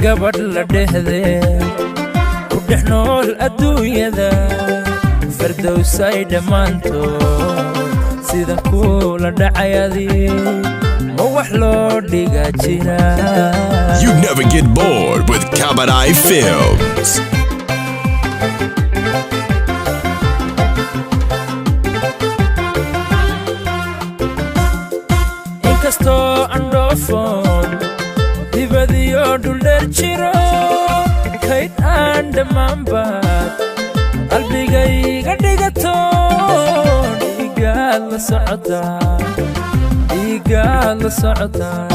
gabadh la dhehde ku dhex nool adduunyada fardowsay dhammaantood sida kula dhacayadii ma wax loo dhiga jira. You never get bored with Kabadai Films. Inkasto andofon dibadiyo dhul dheer jiro kayd aan dhammaanbaad qalbigayga dhigato dhiigaad la socotaa dhiigaad la socotaa.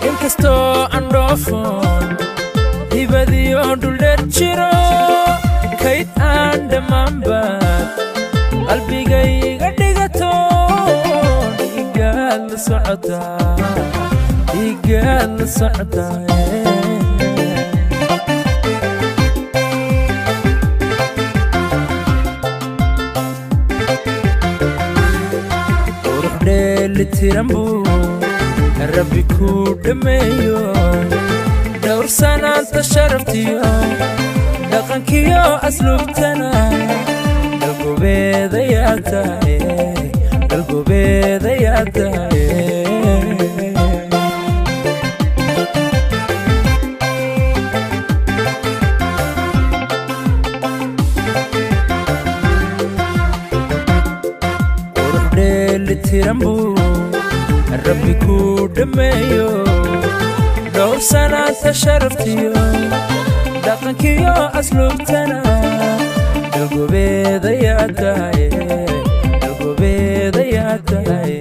Inkasto andofon dibadiyo dhul dheer jiro kayd aan dhammaanbaad qalbigayga dhigato dhiigaad la socotaa dhiigaad la socotaa. qurux dheelitiran buu rabbi ku dhameeyo dhowr sanaanta sharaftiyo dhaqankiyo asluubtana dalgobeedayaa tahay dalgobeedayaa tahay. qurux dheelitiran buu rabbi ku dhameeyo dhowr sanaanta sharaftiyo dhaqankiyo asluubtana dalgobeedayaa tahay dalgobeedayaa tahay.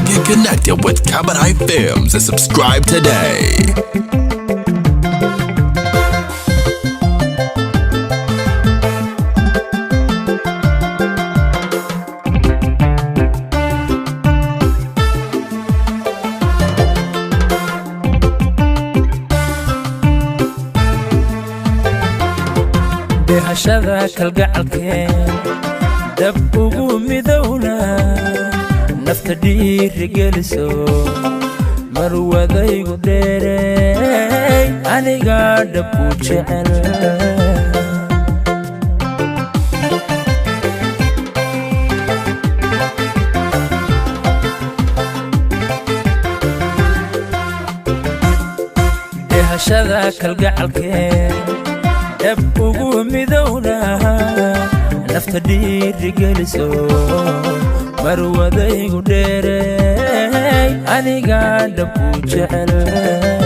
Get connected with Kabadai Films and subscribe today. behashada kalgacalkeen dab ugu midowna nafta dhiirigeliso marwadaygu dheerey aniga dhabku jecel. behashada kalgacalkeen dab ugu midowna nafta dhiirigeliso marwadaygu dheerey aniga dhabku jecel.